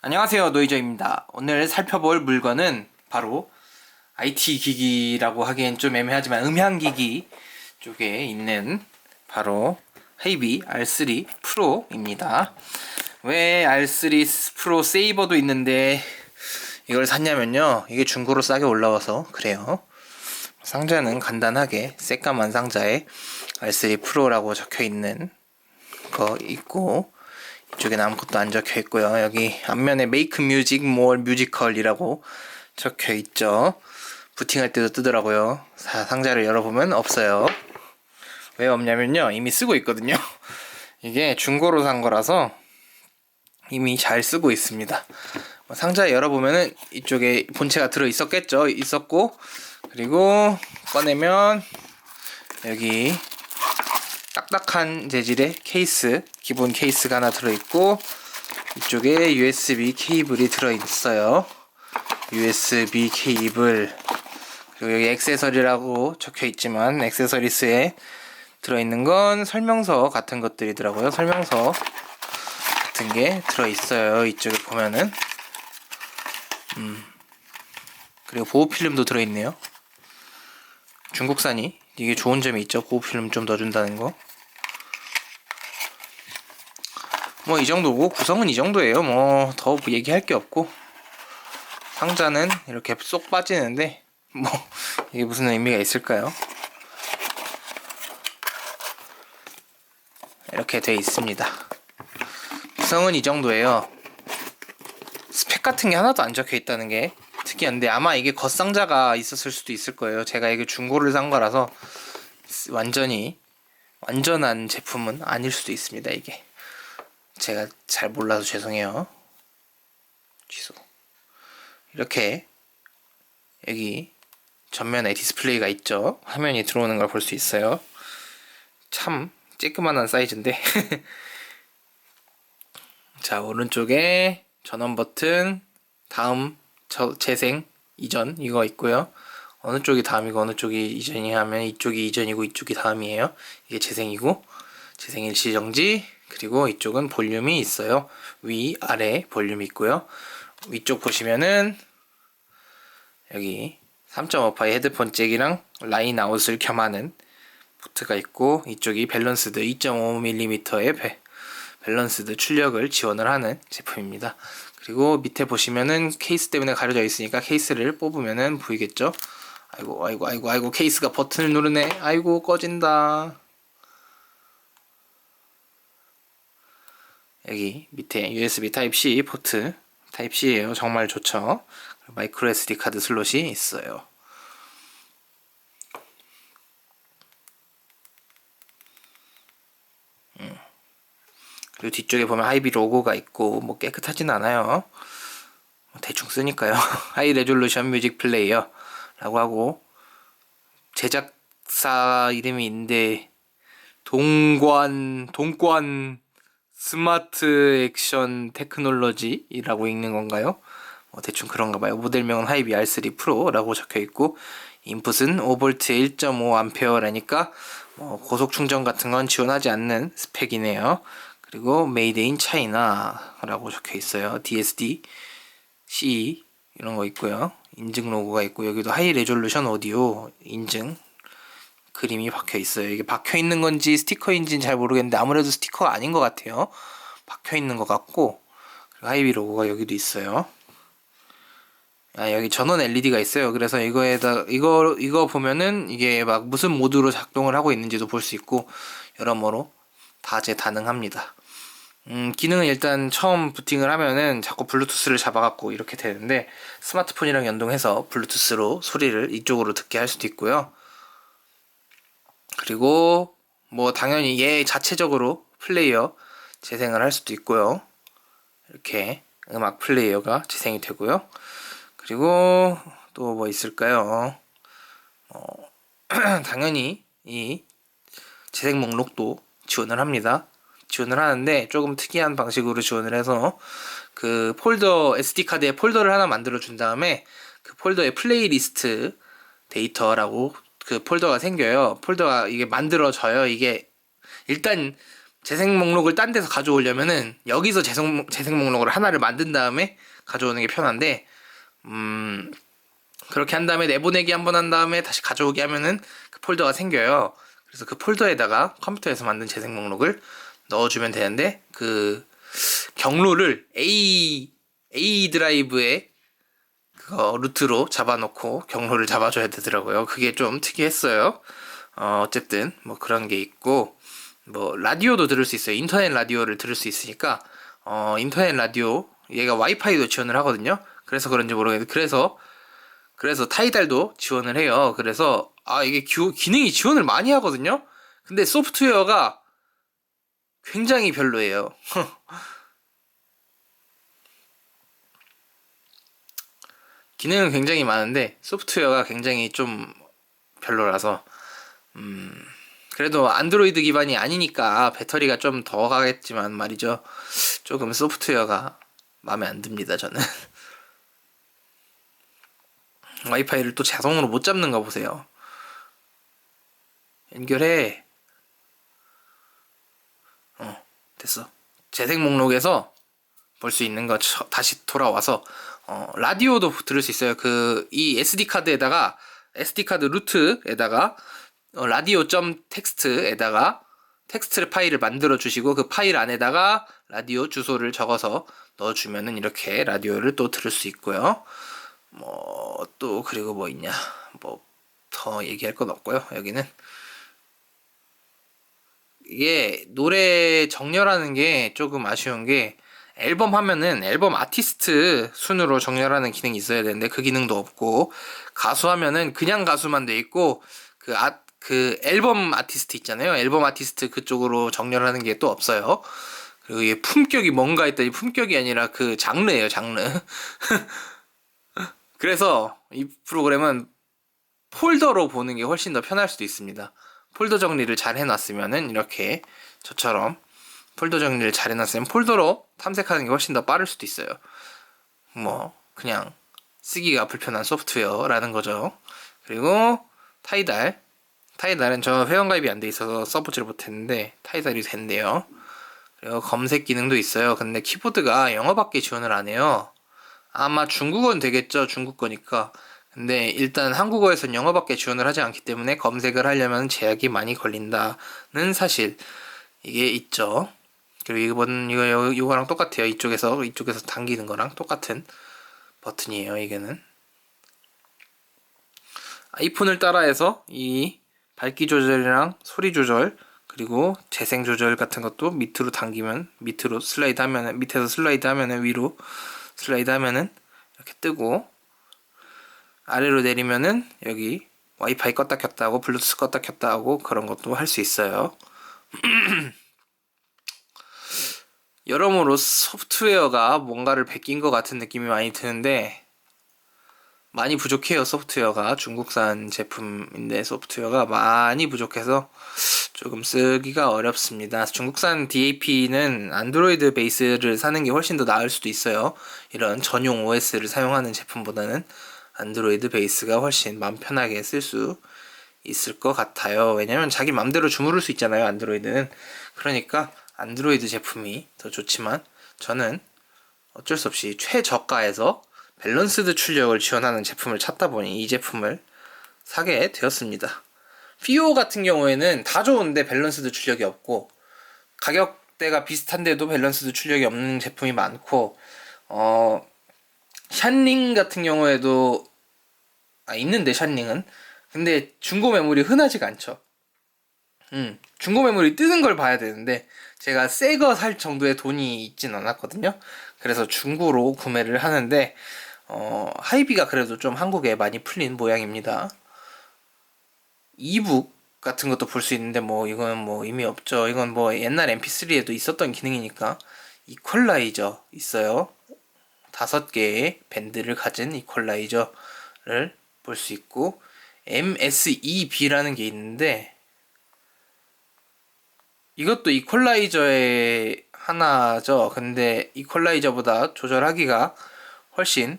안녕하세요, 노이저입니다. 오늘 살펴볼 물건은 바로 IT 기기라고 하기엔 좀 애매하지만 음향기기 쪽에 있는 바로 헤이비 R3 프로입니다. 왜 R3 프로 세이버도 있는데 이걸 샀냐면요, 이게 중고로 싸게 올라와서 그래요. 상자는 간단하게 새까만 상자에 R3 프로라고 적혀 있는 거 있고, 이쪽에는 아무것도 안 적혀 있고요. 여기 앞면에 Make Music More Musical이라고 적혀 있죠. 부팅할 때도 뜨더라고요. 상자를 열어보면 없어요. 왜 없냐면요, 이미 쓰고 있거든요. 이게 중고로 산 거라서 이미 잘 쓰고 있습니다. 상자 열어보면은 이쪽에 본체가 들어 있었겠죠. 있었고, 그리고 꺼내면 여기 딱딱한 재질의 케이스, 기본 케이스가 하나 들어있고, 이쪽에 USB 케이블이 들어있어요. USB 케이블. 그리고 여기 액세서리라고 적혀있지만 액세서리스에 들어있는 건 설명서 같은 것들이더라고요. 설명서 같은 게 들어있어요. 이쪽에 보면은. 그리고 보호필름도 들어있네요. 중국산이 이게 좋은 점이 있죠. 보호필름 좀 넣어준다는 거. 뭐 이 정도고, 구성은 이 정도예요. 뭐 더 얘기할 게 없고, 상자는 이렇게 쏙 빠지는데 뭐 이게 무슨 의미가 있을까요? 이렇게 돼 있습니다. 구성은 이 정도예요. 스펙 같은 게 하나도 안 적혀 있다는 게 특이한데, 아마 이게 겉상자가 있었을 수도 있을 거예요. 제가 이게 중고를 산 거라서 완전한 제품은 아닐 수도 있습니다. 이게 제가 잘 몰라서 죄송해요. 취소. 이렇게 여기 전면에 디스플레이가 있죠. 화면이 들어오는 걸 볼 수 있어요. 참 쬐끄만한 사이즈인데 자, 오른쪽에 전원 버튼, 다음, 재생, 이전 이거 있고요. 어느 쪽이 다음이고 어느 쪽이 이전이 하면 이쪽이 이전이고 이쪽이 다음이에요. 이게 재생이고, 재생 일시정지. 그리고 이쪽은 볼륨이 있어요. 위, 아래 볼륨이 있고요. 위쪽 보시면은 여기 3.5파이 헤드폰 잭이랑 라인 아웃을 겸하는 포트가 있고, 이쪽이 밸런스드 2.5mm의 밸런스드 출력을 지원을 하는 제품입니다. 그리고 밑에 보시면은 케이스 때문에 가려져 있으니까 케이스를 뽑으면은 보이겠죠? 아이고 케이스가 버튼을 누르네. 아이고 꺼진다. 여기 밑에 USB 타입C 포트, 타입C예요. 정말 좋죠. 마이크로 SD 카드 슬롯이 있어요. 그리고 뒤쪽에 보면 하이비 로고가 있고, 뭐 깨끗하진 않아요. 대충 쓰니까요. 하이 레졸루션 뮤직 플레이어 라고 하고, 제작사 이름이 있는데 동관 스마트 액션 테크놀로지라고 읽는 건가요? 대충 그런가 봐요. 모델명은 하이비 R3 프로라고 적혀 있고, 인풋은 5V 1.5A라니까 고속 충전 같은 건 지원하지 않는 스펙이네요. 그리고 메이드 인 차이나라고 적혀 있어요. DSD, C 이런 거 있고요. 인증 로고가 있고, 여기도 하이 레졸루션 오디오 인증 그림이 박혀 있어요. 이게 박혀 있는 건지 스티커인지는 잘 모르겠는데 아무래도 스티커가 아닌 것 같아요. 박혀 있는 것 같고, 그리고 하이비 로고가 여기도 있어요. 여기 전원 LED가 있어요. 그래서 이거 보면은 이게 막 무슨 모드로 작동을 하고 있는지도 볼 수 있고, 여러모로 다재다능합니다. 기능은 일단 처음 부팅을 하면은 자꾸 블루투스를 잡아갖고 이렇게 되는데, 스마트폰이랑 연동해서 블루투스로 소리를 이쪽으로 듣게 할 수도 있고요. 그리고 뭐 당연히 얘 자체적으로 플레이어 재생을 할 수도 있고요. 이렇게 음악 플레이어가 재생이 되고요. 그리고 또 뭐 있을까요? 당연히 이 재생 목록도 지원을 합니다. 지원을 하는데 조금 특이한 방식으로 지원을 해서, 그 폴더, SD카드에 폴더를 하나 만들어 준 다음에 그 폴더에 플레이리스트 데이터라고 그 폴더가 생겨요. 폴더가 이게 만들어져요. 이게 일단 재생 목록을 딴 데서 가져오려면은 여기서 재생 목록을 하나를 만든 다음에 가져오는 게 편한데 그렇게 한 다음에 내보내기 한번 한 다음에 다시 가져오게 하면은 그 폴더가 생겨요. 그래서 그 폴더에다가 컴퓨터에서 만든 재생 목록을 넣어주면 되는데 그 경로를 A 드라이브에 그거 루트로 잡아놓고 경로를 잡아줘야 되더라고요. 그게 좀 특이했어요. 어쨌든 뭐 그런 게 있고 뭐 라디오도 들을 수 있어요. 인터넷 라디오를 들을 수 있으니까 인터넷 라디오 얘가 와이파이도 지원을 하거든요. 그래서 그런지 모르겠는데 그래서 타이달도 지원을 해요. 그래서 이게 기능이 지원을 많이 하거든요. 근데 소프트웨어가 굉장히 별로예요. 기능은 굉장히 많은데 소프트웨어가 굉장히 좀 별로라서 그래도 안드로이드 기반이 아니니까 배터리가 좀 더 가겠지만 말이죠. 조금 소프트웨어가 마음에 안 듭니다, 저는. 와이파이를 또 자동으로 못 잡는 거 보세요. 연결해. 됐어. 재생 목록에서 볼 수 있는 거 다시 돌아와서 라디오도 들을 수 있어요. 이 SD 카드에다가 SD 카드 루트에다가 라디오.txt에다가 텍스트 파일을 만들어 주시고 그 파일 안에다가 라디오 주소를 적어서 넣어주면은 이렇게 라디오를 또 들을 수 있고요. 뭐 또 그리고 뭐 있냐? 뭐 더 얘기할 건 없고요. 여기는 이게 노래 정렬하는 게 조금 아쉬운 게 앨범 하면은 앨범 아티스트 순으로 정렬하는 기능이 있어야 되는데 그 기능도 없고 가수 하면은 그냥 가수만 돼 있고 그 앨범 아티스트 있잖아요. 앨범 아티스트 그쪽으로 정렬하는 게 또 없어요. 그리고 이게 품격이 뭔가 했더니 품격이 아니라 그 장르예요, 장르. 그래서 이 프로그램은 폴더로 보는 게 훨씬 더 편할 수도 있습니다. 폴더 정리를 잘 해놨으면은 이렇게 저처럼 폴더 정리를 잘 해놨으면 폴더로 탐색하는 게 훨씬 더 빠를 수도 있어요. 뭐 그냥 쓰기가 불편한 소프트웨어라는 거죠. 그리고 타이달은 저 회원가입이 안 돼 있어서 써보지를 못했는데 타이달이 된대요. 그리고 검색 기능도 있어요. 근데 키보드가 영어밖에 지원을 안 해요. 아마 중국어는 되겠죠. 중국 거니까. 근데 일단 한국어에선 영어밖에 지원을 하지 않기 때문에 검색을 하려면 제약이 많이 걸린다는 사실 이게 있죠. 그리고 이거랑 똑같아요. 이쪽에서 당기는 거랑 똑같은 버튼이에요. 이게는 아이폰을 따라해서 이 밝기 조절이랑 소리 조절 그리고 재생 조절 같은 것도 밑으로 당기면 밑으로 슬라이드 하면은 밑에서 슬라이드 하면은 위로 슬라이드 하면은 이렇게 뜨고 아래로 내리면은 여기 와이파이 껐다 켰다 하고 블루투스 껐다 켰다 하고 그런 것도 할 수 있어요. 여러모로 소프트웨어가 뭔가를 베낀 것 같은 느낌이 많이 드는데 많이 부족해요. 소프트웨어가 중국산 제품인데 소프트웨어가 많이 부족해서 조금 쓰기가 어렵습니다. 중국산 DAP는 안드로이드 베이스를 사는 게 훨씬 더 나을 수도 있어요. 이런 전용 OS를 사용하는 제품보다는 안드로이드 베이스가 훨씬 마음 편하게 쓸 수 있을 것 같아요. 왜냐면 자기 맘대로 주무를 수 있잖아요. 안드로이드는. 그러니까 안드로이드 제품이 더 좋지만 저는 어쩔 수 없이 최저가에서 밸런스드 출력을 지원하는 제품을 찾다 보니 이 제품을 사게 되었습니다. 피오 같은 경우에는 다 좋은데 밸런스드 출력이 없고 가격대가 비슷한데도 밸런스드 출력이 없는 제품이 많고 샨링 같은 경우에도 있는데 샨링은 근데 중고 매물이 흔하지가 않죠. 중고 매물이 뜨는 걸 봐야 되는데 제가 새 거 살 정도의 돈이 있진 않았거든요. 그래서 중고로 구매를 하는데 하이비가 그래도 좀 한국에 많이 풀린 모양입니다. 이북 같은 것도 볼 수 있는데 뭐 이건 뭐 의미 없죠. 이건 뭐 옛날 MP3에도 있었던 기능이니까 이퀄라이저 있어요. 5개의 밴드를 가진 이퀄라이저를 볼 수 있고 MSEB라는 게 있는데 이것도 이퀄라이저의 하나죠. 근데 이퀄라이저보다 조절하기가 훨씬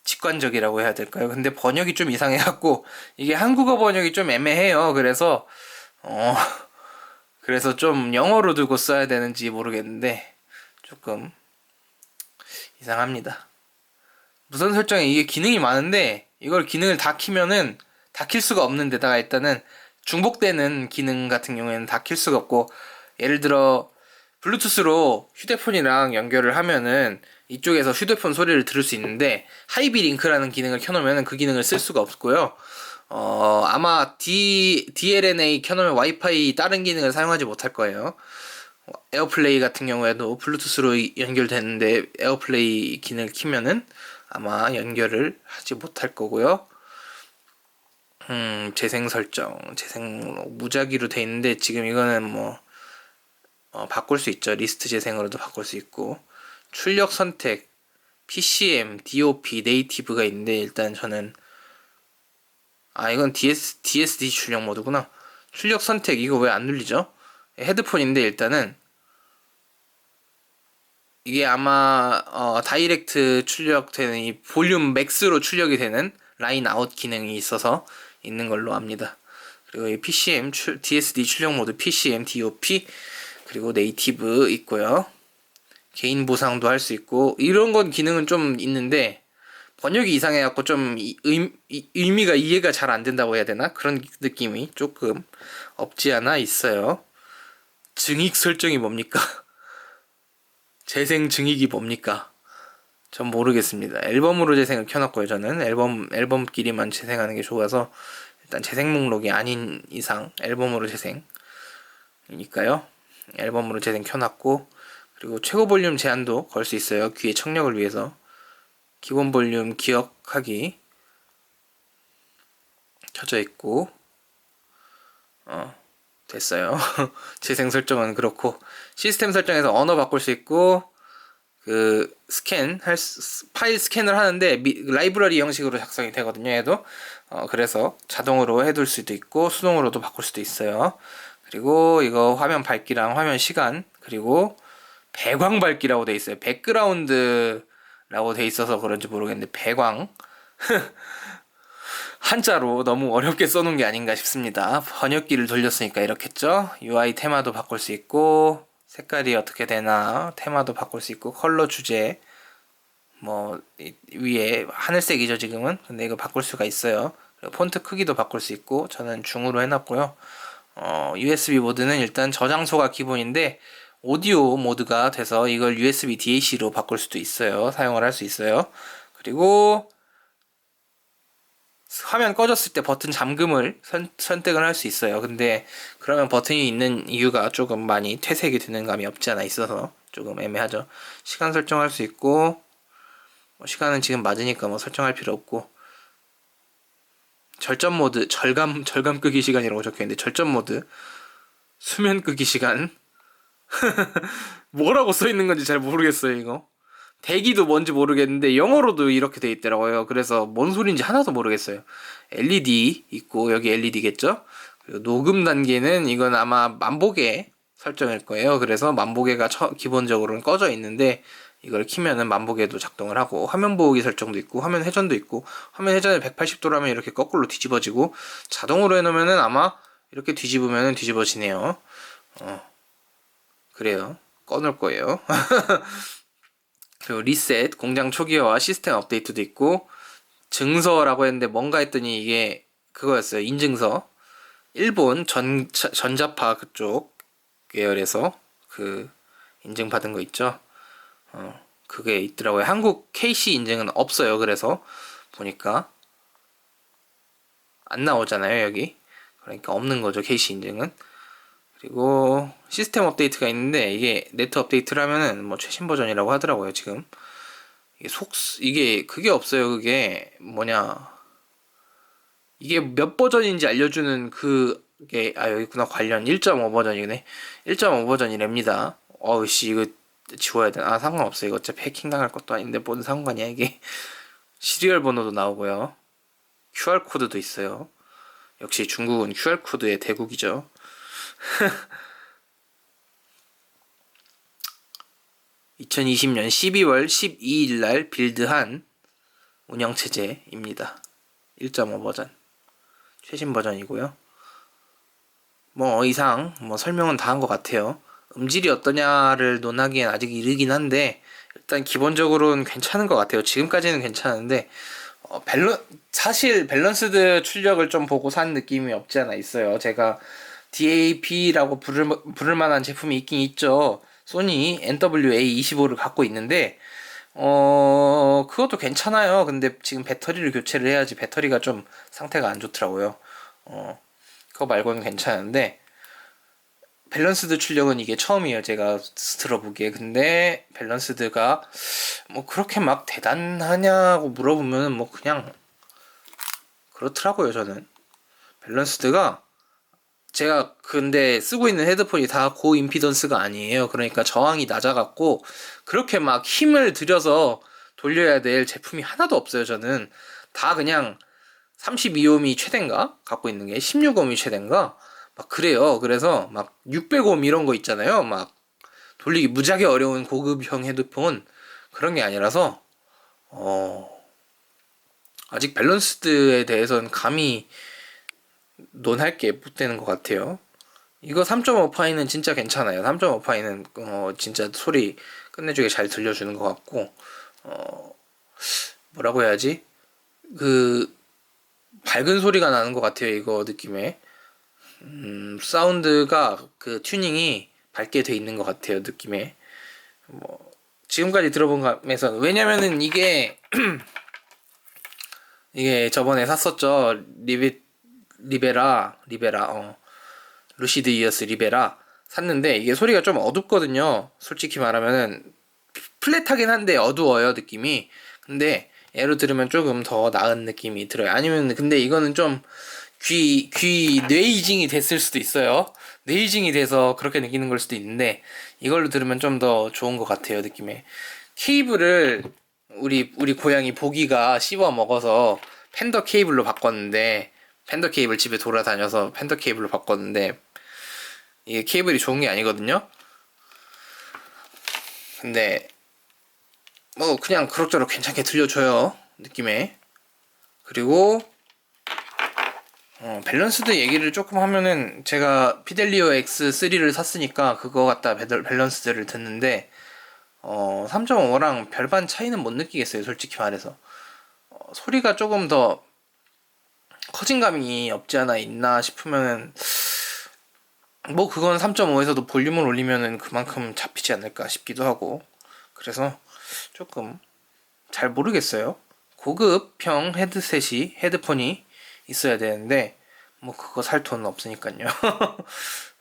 직관적이라고 해야 될까요? 근데 번역이 좀 이상해갖고 이게 한국어 번역이 좀 애매해요. 그래서 그래서 좀 영어로 두고 써야 되는지 모르겠는데 조금 이상합니다. 무선 설정에 이게 기능이 많은데 이걸 기능을 다 키면은 다 킬 수가 없는 데다가 일단은 중복되는 기능 같은 경우에는 다 킬 수가 없고, 예를 들어 블루투스로 휴대폰이랑 연결을 하면은 이쪽에서 휴대폰 소리를 들을 수 있는데 하이비 링크라는 기능을 켜놓으면 그 기능을 쓸 수가 없고요. 아마 DLNA 켜놓으면 와이파이 다른 기능을 사용하지 못할 거예요. 에어플레이 같은 경우에도 블루투스로 연결되는데 에어플레이 기능을 키면은 아마 연결을 하지 못할 거고요. 재생 설정, 재생 무작위로 돼 있는데 지금 이거는 뭐 바꿀 수 있죠. 리스트 재생으로도 바꿀 수 있고, 출력 선택, PCM, DOP, 네이티브가 있는데 일단 저는 이건 DSD 출력 모드구나. 출력 선택 이거 왜 안 눌리죠? 헤드폰인데 일단은 이게 아마 다이렉트 출력되는 이 볼륨 맥스로 출력이 되는 라인 아웃 기능이 있어서 있는 걸로 압니다. 그리고 이 PCM DSD 출력 모드 PCM DOP 그리고 네이티브 있고요. 개인 보상도 할 수 있고, 이런 건 기능은 좀 있는데 번역이 이상해갖고 좀 의미가 이해가 잘 안 된다고 해야 되나? 그런 느낌이 조금 없지 않아 있어요. 증익 설정이 뭡니까? 재생 증익이 뭡니까? 전 모르겠습니다. 앨범으로 재생을 켜놨고요. 저는 앨범끼리만 재생하는 게 좋아서 일단 재생 목록이 아닌 이상 앨범으로 재생이니까요. 앨범으로 재생 켜놨고, 그리고 최고 볼륨 제한도 걸 수 있어요. 귀의 청력을 위해서. 기본 볼륨 기억하기 켜져 있고, 됐어요. 재생 설정은 그렇고, 시스템 설정에서 언어 바꿀 수 있고, 그 파일 스캔을 하는데 라이브러리 형식으로 작성이 되거든요. 얘도 그래서 자동으로 해둘 수도 있고 수동으로도 바꿀 수도 있어요. 그리고 이거 화면 밝기랑 화면 시간, 그리고 배광 밝기라고 돼 있어요. 백그라운드라고 돼 있어서 그런지 모르겠는데 배광 한자로 너무 어렵게 써놓은 게 아닌가 싶습니다. 번역기를 돌렸으니까 이렇겠죠. UI 테마도 바꿀 수 있고, 색깔이 어떻게 되나 테마도 바꿀 수 있고, 컬러 주제 뭐 위에 하늘색이죠 지금은. 근데 이거 바꿀 수가 있어요. 그리고 폰트 크기도 바꿀 수 있고, 저는 중으로 해놨고요. USB 모드는 일단 저장소가 기본인데 오디오 모드가 돼서 이걸 USB DAC로 바꿀 수도 있어요. 사용을 할 수 있어요. 그리고 화면 꺼졌을 때 버튼 잠금을 선택을 할 수 있어요. 근데 그러면 버튼이 있는 이유가 조금 많이 퇴색이 되는 감이 없지 않아 있어서 조금 애매하죠. 시간 설정할 수 있고, 시간은 지금 맞으니까 뭐 설정할 필요 없고, 절전 모드, 절감 끄기 시간이라고 적혀있는데 절전 모드, 수면 끄기 시간 뭐라고 써있는 건지 잘 모르겠어요 이거. 대기도 뭔지 모르겠는데 영어로도 이렇게 돼 있더라고요. 그래서 뭔 소린지 하나도 모르겠어요. LED 있고, 여기 LED겠죠? 그리고 녹음 단계는 이건 아마 만보계 설정일 거예요. 그래서 만보계가 기본적으로는 꺼져 있는데 이걸 키면은 만보계도 작동을 하고, 화면 보호기 설정도 있고, 화면 회전도 있고, 화면 회전을 180도라면 이렇게 거꾸로 뒤집어지고, 자동으로 해놓으면은 아마 이렇게 뒤집으면은 뒤집어지네요. 그래요. 꺼놓을 거예요. 그리고 리셋, 공장 초기화와 시스템 업데이트도 있고, 증서라고 했는데 뭔가 했더니 이게 그거였어요. 인증서. 일본 전자파 그쪽 계열에서 그 인증받은 거 있죠. 그게 있더라고요. 한국 KC 인증은 없어요. 그래서 보니까 안 나오잖아요, 여기. 그러니까 없는 거죠, KC 인증은. 그리고 시스템 업데이트가 있는데 이게 네트 업데이트라면은 뭐 최신 버전이라고 하더라고요, 지금. 이게 그게 없어요. 그게 뭐냐, 이게 몇 버전인지 알려주는 그게 여기 있구나. 관련 1.5 버전이네. 1.5 버전이랍니다. 어우씨, 이거 지워야 되나? 상관없어. 이거 어차피 해킹 당할 것도 아닌데 뭔 상관이야 이게. 시리얼 번호도 나오고요. QR 코드도 있어요. 역시 중국은 QR 코드의 대국이죠. 2020년 12월 12일 날 빌드한 운영체제입니다. 1.5 버전. 최신 버전이고요. 뭐 이상 뭐 설명은 다 한 것 같아요. 음질이 어떠냐를 논하기엔 아직 이르긴 한데 일단 기본적으로는 괜찮은 것 같아요. 지금까지는 괜찮은데 사실 밸런스드 출력을 좀 보고 산 느낌이 없지 않아 있어요. 제가 DAP라고 부를 만한 제품이 있긴 있죠. 소니 NWA25를 갖고 있는데 그것도 괜찮아요. 근데 지금 배터리를 교체를 해야지 배터리가 좀 상태가 안 좋더라고요. 그거 말고는 괜찮은데 밸런스드 출력은 이게 처음이에요. 제가 들어보기에. 근데 밸런스드가 뭐 그렇게 막 대단하냐고 물어보면 뭐 그냥 그렇더라고요. 저는 밸런스드가 제가 근데 쓰고 있는 헤드폰이 다 고임피던스가 아니에요. 그러니까 저항이 낮아갖고 그렇게 막 힘을 들여서 돌려야 될 제품이 하나도 없어요. 저는 다 그냥 32ohm이 최대인가? 갖고 있는 게 16ohm이 최대인가? 막 그래요. 그래서 막 600ohm 이런 거 있잖아요. 막 돌리기 무지하게 어려운 고급형 헤드폰 그런 게 아니라서 아직 밸런스드에 대해서는 감히 논할 게 못 되는 것 같아요. 이거 3.5파이는 진짜 괜찮아요. 3.5파이는 진짜 소리 끝내주게 잘 들려주는 것 같고 뭐라고 해야지? 그 밝은 소리가 나는 것 같아요. 이거 느낌에 사운드가 그 튜닝이 밝게 돼 있는 것 같아요. 느낌에 뭐 지금까지 들어본 감에서 왜냐면은 이게 저번에 샀었죠. 리베라 루시드 이어스 리베라 샀는데 이게 소리가 좀 어둡거든요. 솔직히 말하면은 플랫하긴 한데 어두워요 느낌이. 근데 얘로 들으면 조금 더 나은 느낌이 들어요. 아니면 근데 이거는 좀 귀 뇌이징이 됐을 수도 있어요. 뇌이징이 돼서 그렇게 느끼는 걸 수도 있는데 이걸로 들으면 좀 더 좋은 것 같아요 느낌에. 케이블을 우리 고양이 보기가 씹어 먹어서 팬더 케이블로 바꿨는데 팬더 케이블 집에 돌아다녀서 팬더 케이블로 바꿨는데 이게 케이블이 좋은 게 아니거든요. 근데 뭐 그냥 그럭저럭 괜찮게 들려줘요 느낌에. 그리고 밸런스드 얘기를 조금 하면은 제가 피델리오 X3를 샀으니까 그거 갖다 밸런스드를 듣는데 3.5랑 별반 차이는 못 느끼겠어요 솔직히 말해서. 소리가 조금 더 커진 감이 없지 않아 있나 싶으면은 뭐 그건 3.5에서도 볼륨을 올리면은 그만큼 잡히지 않을까 싶기도 하고 그래서 조금 잘 모르겠어요. 고급형 헤드폰이 있어야 되는데 뭐 그거 살 돈은 없으니까요.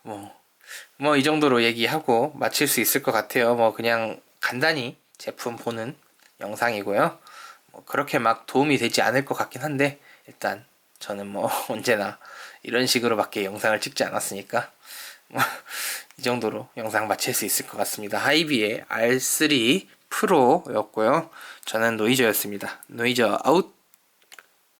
뭐 이 정도로 얘기하고 마칠 수 있을 것 같아요. 뭐 그냥 간단히 제품 보는 영상이고요. 뭐 그렇게 막 도움이 되지 않을 것 같긴 한데 일단 저는 뭐 언제나 이런 식으로밖에 영상을 찍지 않았으니까 뭐 이 정도로 영상 마칠 수 있을 것 같습니다. 하이비의 R3 프로였고요. 저는 노이저였습니다. 노이저 아웃.